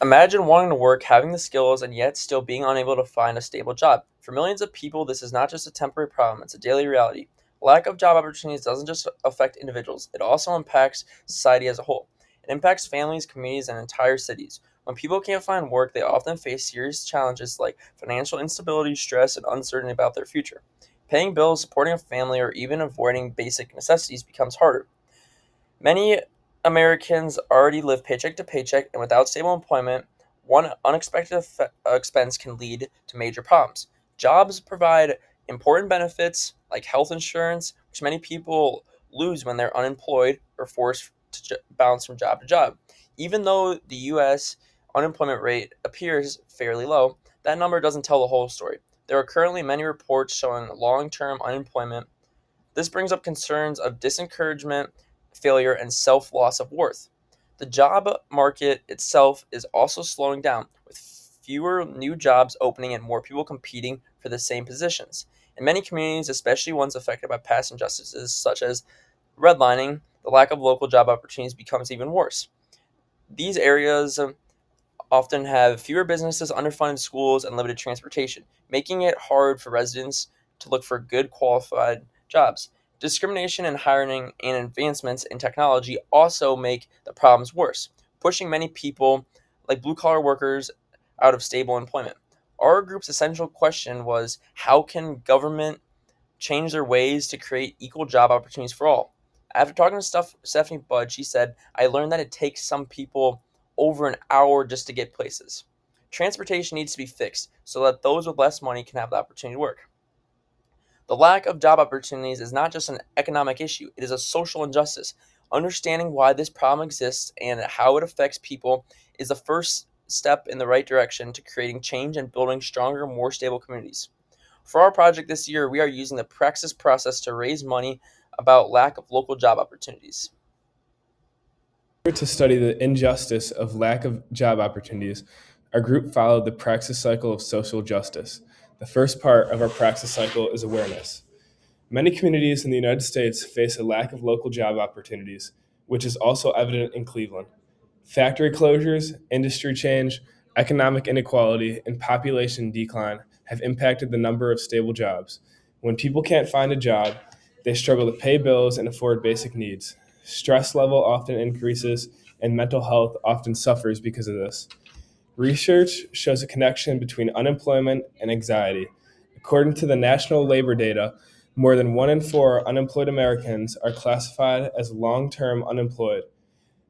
Imagine wanting to work, having the skills, and yet still being unable to find a stable job. For millions of people, this is not just a temporary problem, it's a daily reality. Lack of job opportunities doesn't just affect individuals, it also impacts society as a whole. It impacts families, communities, and entire cities. When people can't find work, they often face serious challenges like financial instability, stress, and uncertainty about their future. Paying bills, supporting a family, or even avoiding basic necessities becomes harder. Many Americans already live paycheck to paycheck, and without stable employment, one unexpected expense can lead to major problems. Jobs provide important benefits like health insurance, which many people lose when they're unemployed or forced to bounce from job to job. Even though the U.S. unemployment rate appears fairly low, that number doesn't tell the whole story. There are currently many reports showing long term unemployment. This brings up concerns of disencouragement, failure, and self loss of worth. The job market itself is also slowing down, with fewer new jobs opening and more people competing for the same positions. In many communities, especially ones affected by past injustices such as redlining, the lack of local job opportunities becomes even worse. These areas often have fewer businesses, underfunded schools, and limited transportation, making it hard for residents to look for good qualified jobs. Discrimination in hiring and advancements in technology also make the problems worse, pushing many people, like blue collar workers, out of stable employment. Our group's essential question was, how can government change their ways to create equal job opportunities for all? After talking to Stephanie Budd, she said, I learned that it takes some people over an hour just to get places. Transportation needs to be fixed so that those with less money can have the opportunity to work. The lack of job opportunities is not just an economic issue, it is a social injustice. Understanding why this problem exists and how it affects people is the first step in the right direction to creating change and building stronger, more stable communities. For our project this year, we are using the Praxis process to raise money about lack of local job opportunities. To study the injustice of lack of job opportunities, our group followed the praxis cycle of social justice. The first part of our praxis cycle is awareness. Many communities in the United States face a lack of local job opportunities, which is also evident in Cleveland. Factory closures, industry change, economic inequality, and population decline have impacted the number of stable jobs. When people can't find a job, they struggle to pay bills and afford basic needs. Stress level often increases, and mental health often suffers because of this. Research shows a connection between unemployment and anxiety. According to the national labor data, more than 1 in 4 unemployed Americans are classified as long term unemployed.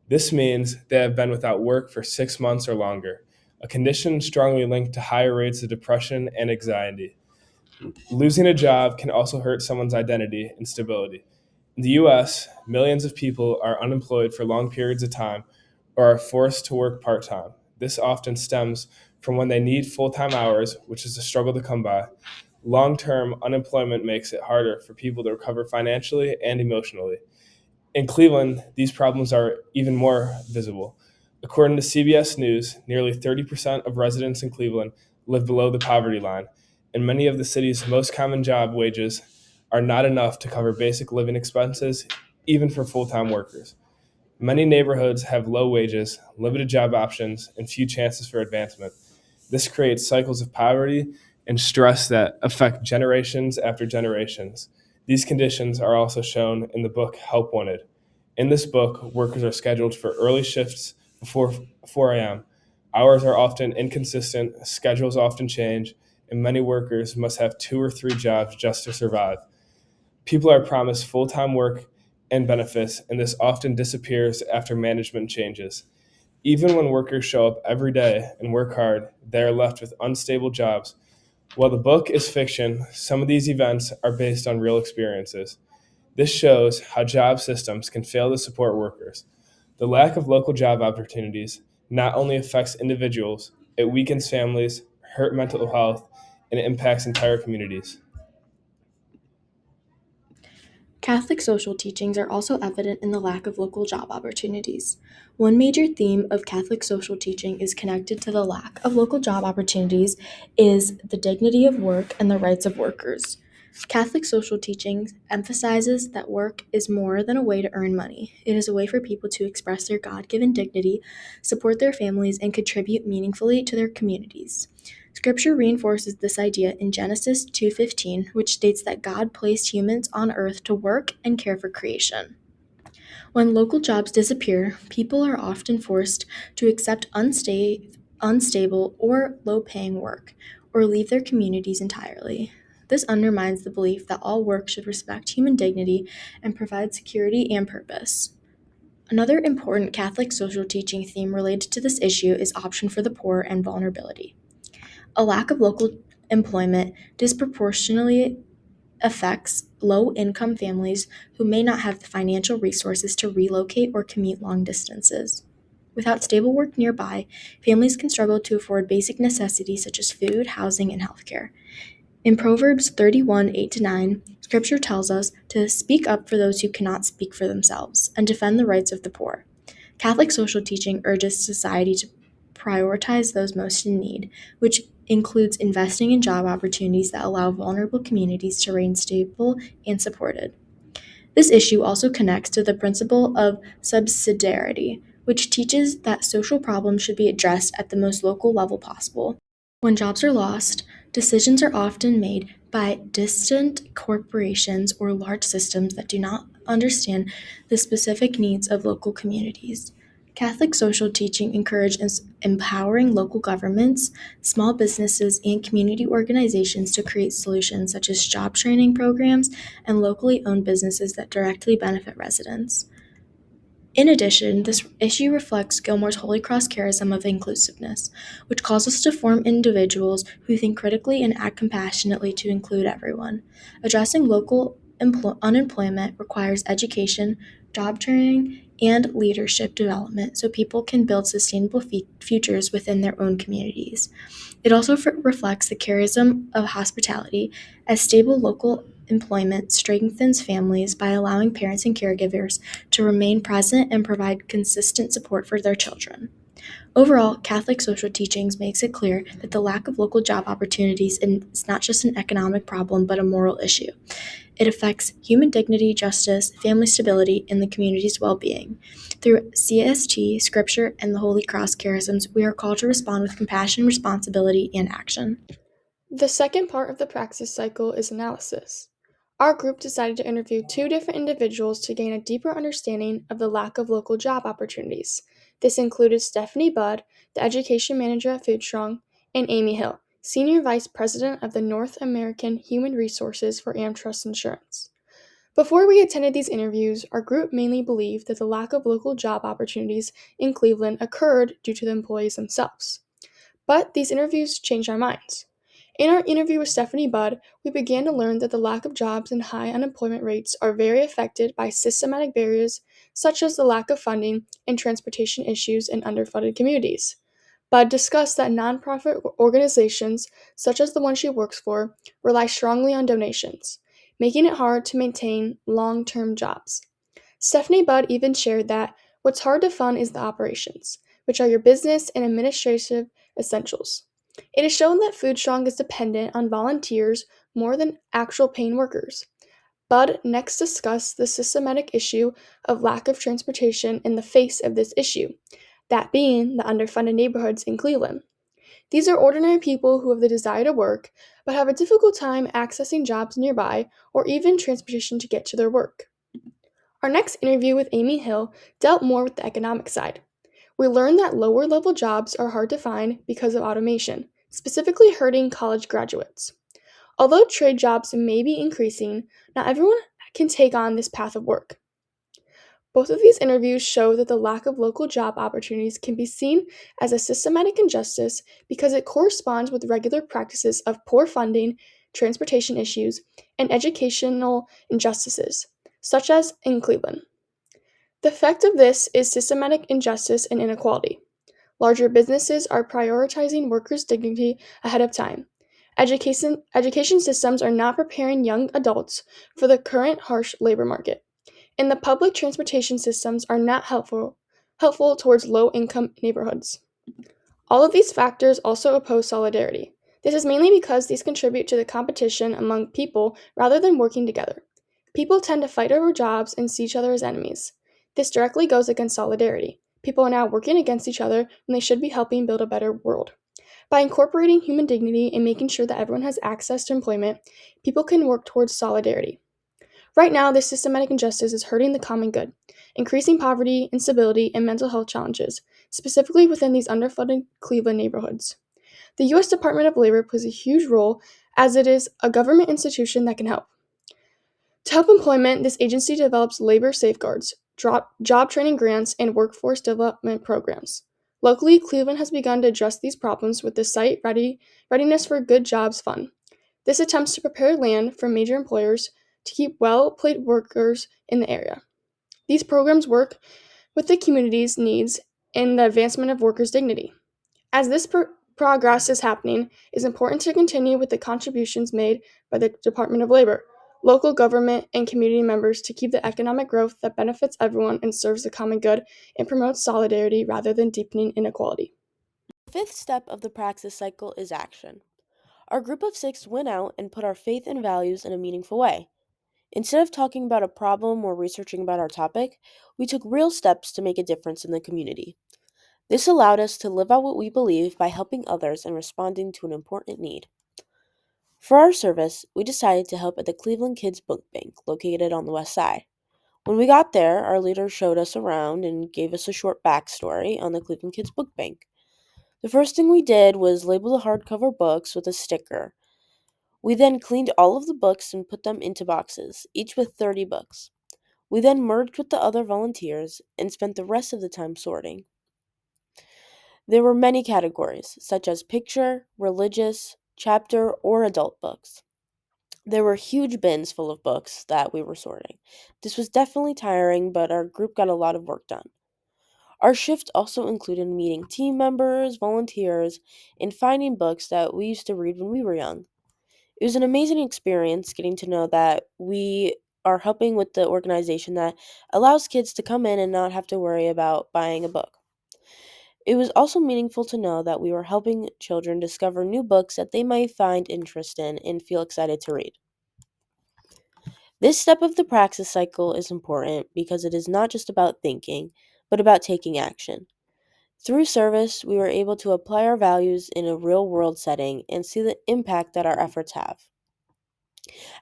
This means they have been without work for 6 months or longer, a condition strongly linked to higher rates of depression and anxiety. Losing a job can also hurt someone's identity and stability. In the US, millions of people are unemployed for long periods of time or are forced to work part time. This often stems from when they need full time hours, which is a struggle to come by. Long term unemployment makes it harder for people to recover financially and emotionally. In Cleveland, these problems are even more visible. According to CBS News, nearly 30% of residents in Cleveland live below the poverty line, and many of the city's most common job wages are not enough to cover basic living expenses, even for full time workers. Many neighborhoods have low wages, limited job options, and few chances for advancement. This creates cycles of poverty and stress that affect generations after generations. These conditions are also shown in the book Help Wanted. In this book, workers are scheduled for early shifts before 4 a.m. Hours are often inconsistent, schedules often change, and many workers must have 2 or 3 jobs just to survive. People are promised full time work and benefits, and this often disappears after management changes. Even when workers show up every day and work hard, they are left with unstable jobs. While the book is fiction, some of these events are based on real experiences. This shows how job systems can fail to support workers. The lack of local job opportunities not only affects individuals, it weakens families, hurt mental health, and it impacts entire communities. Catholic social teachings are also evident in the lack of local job opportunities. One major theme of Catholic social teaching is connected to the lack of local job opportunities is the dignity of work and the rights of workers. Catholic social teaching emphasizes that work is more than a way to earn money. It is a way for people to express their God-given dignity, support their families, and contribute meaningfully to their communities. Scripture reinforces this idea in Genesis 2:15, which states that God placed humans on earth to work and care for creation. When local jobs disappear, people are often forced to accept unstable or low-paying work or leave their communities entirely. This undermines the belief that all work should respect human dignity and provide security and purpose. Another important Catholic social teaching theme related to this issue is option for the poor and vulnerability. A lack of local employment disproportionately affects low income families who may not have the financial resources to relocate or commute long distances. Without stable work nearby, families can struggle to afford basic necessities such as food, housing, and healthcare. In Proverbs 31 8-9, Scripture tells us to speak up for those who cannot speak for themselves and defend the rights of the poor. Catholic social teaching urges society to prioritize those most in need, which includes investing in job opportunities that allow vulnerable communities to remain stable and supported. This issue also connects to the principle of subsidiarity, which teaches that social problems should be addressed at the most local level possible. When jobs are lost, decisions are often made by distant corporations or large systems that do not understand the specific needs of local communities. Catholic social teaching encourages empowering local governments, small businesses, and community organizations to create solutions such as job training programs and locally owned businesses that directly benefit residents. In addition, this issue reflects Gilmore's Holy Cross charism of inclusiveness, which calls us to form individuals who think critically and act compassionately to include everyone. Addressing local unemployment requires education, job training, and leadership development so people can build sustainable futures within their own communities. It also reflects the charism of hospitality, as stable local employment strengthens families by allowing parents and caregivers to remain present and provide consistent support for their children. Overall, Catholic social teachings makes it clear that the lack of local job opportunities is not just an economic problem but a moral issue. It affects human dignity, justice, family stability, and the community's well-being. Through CST, Scripture, and the Holy Cross charisms, we are called to respond with compassion, responsibility, and action. The second part of the Praxis cycle is analysis. Our group decided to interview two different individuals to gain a deeper understanding of the lack of local job opportunities. This included Stephanie Budd, the education manager at Foodstrong, and Amy Hill, senior vice president of the North American Human Resources for AmTrust Insurance. Before we attended these interviews, our group mainly believed that the lack of local job opportunities in Cleveland occurred due to the employees themselves. But these interviews changed our minds. In our interview with Stephanie Budd, we began to learn that the lack of jobs and high unemployment rates are very affected by systematic barriers such as the lack of funding and transportation issues in underfunded communities. Budd discussed that nonprofit organizations, such as the one she works for, rely strongly on donations, making it hard to maintain long-term jobs. Stephanie Budd even shared that what's hard to fund is the operations, which are your business and administrative essentials. It is shown that Foodstrong is dependent on volunteers more than actual paying workers. Budd next discussed the systematic issue of lack of transportation in the face of this issue, that being the underfunded neighborhoods in Cleveland. These are ordinary people who have the desire to work, but have a difficult time accessing jobs nearby or even transportation to get to their work. Our next interview with Amy Hill dealt more with the economic side. We learned that lower level jobs are hard to find because of automation, specifically hurting college graduates. Although trade jobs may be increasing, not everyone can take on this path of work. Both of these interviews show that the lack of local job opportunities can be seen as a systematic injustice because it corresponds with regular practices of poor funding, transportation issues, and educational injustices, such as in Cleveland. The effect of this is systematic injustice and inequality. Larger businesses are prioritizing workers' dignity ahead of time. Education systems are not preparing young adults for the current harsh labor market. And the public transportation systems are not helpful towards low-income neighborhoods. All of these factors also oppose solidarity. This is mainly because these contribute to the competition among people rather than working together. People tend to fight over jobs and see each other as enemies. This directly goes against solidarity. People are now working against each other when they should be helping build a better world. By incorporating human dignity and making sure that everyone has access to employment, people can work towards solidarity. Right now, this systematic injustice is hurting the common good, increasing poverty, instability, and mental health challenges, specifically within these underfunded Cleveland neighborhoods. The U.S. Department of Labor plays a huge role as it is a government institution that can help. To help employment, this agency develops labor safeguards, job training grants, and workforce development programs. Locally, Cleveland has begun to address these problems with the Site Readiness for Good Jobs Fund. This attempts to prepare land for major employers to keep well-paid workers in the area. These programs work with the community's needs and the advancement of workers' dignity. As this progress is happening, it is important to continue with the contributions made by the Department of Labor, local government, and community members to keep the economic growth that benefits everyone and serves the common good and promotes solidarity rather than deepening inequality. The fifth step of the Praxis cycle is action. Our group of 6 went out and put our faith and values in a meaningful way. Instead of talking about a problem or researching about our topic, we took real steps to make a difference in the community. This allowed us to live out what we believe by helping others and responding to an important need. For our service, we decided to help at the Cleveland Kids Book Bank, located on the west side. When we got there, our leader showed us around and gave us a short backstory on the Cleveland Kids Book Bank. The first thing we did was label the hardcover books with a sticker. We then cleaned all of the books and put them into boxes, each with 30 books. We then merged with the other volunteers and spent the rest of the time sorting. There were many categories, such as picture, religious, chapter, or adult books. There were huge bins full of books that we were sorting. This was definitely tiring, but our group got a lot of work done. Our shift also included meeting team members, volunteers, and finding books that we used to read when we were young. It was an amazing experience getting to know that we are helping with the organization that allows kids to come in and not have to worry about buying a book. It was also meaningful to know that we were helping children discover new books that they might find interest in and feel excited to read. This step of the praxis cycle is important because it is not just about thinking, but about taking action. Through service, we were able to apply our values in a real world setting and see the impact that our efforts have.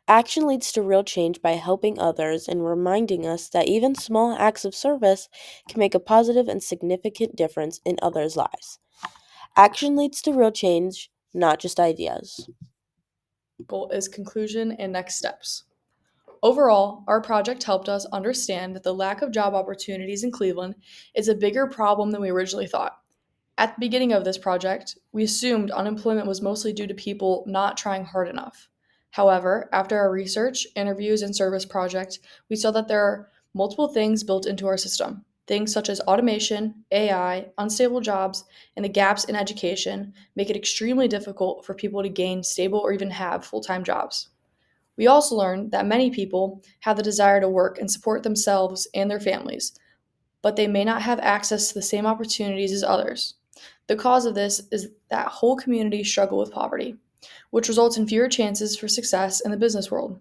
Action leads to real change by helping others and reminding us that even small acts of service can make a positive and significant difference in others' lives. Action leads to real change, not just ideas. Goal is conclusion and next steps. Overall, our project helped us understand that the lack of job opportunities in Cleveland is a bigger problem than we originally thought. At the beginning of this project, we assumed unemployment was mostly due to people not trying hard enough. However, after our research, interviews, and service project, we saw that there are multiple things built into our system. Things such as automation, AI, unstable jobs, and the gaps in education make it extremely difficult for people to gain stable or even have full-time jobs. We also learned that many people have the desire to work and support themselves and their families, but they may not have access to the same opportunities as others. The cause of this is that whole communities struggle with poverty, which results in fewer chances for success in the business world.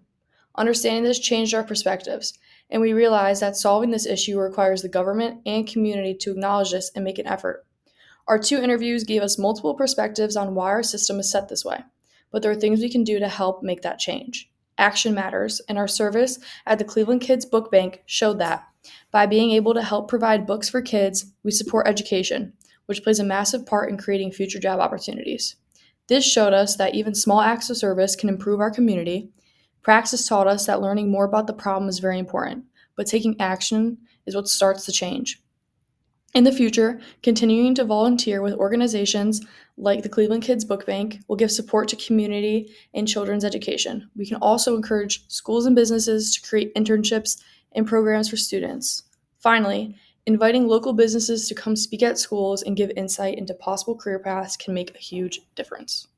Understanding this changed our perspectives, and we realized that solving this issue requires the government and community to acknowledge this and make an effort. Our 2 interviews gave us multiple perspectives on why our system is set this way, but there are things we can do to help make that change. Action matters, and our service at the Cleveland Kids Book Bank showed that. By being able to help provide books for kids, we support education, which plays a massive part in creating future job opportunities. This showed us that even small acts of service can improve our community. Praxis taught us that learning more about the problem is very important, but taking action is what starts the change. In the future, continuing to volunteer with organizations like the Cleveland Kids Book Bank will give support to community and children's education. We can also encourage schools and businesses to create internships and programs for students. Finally, inviting local businesses to come speak at schools and give insight into possible career paths can make a huge difference.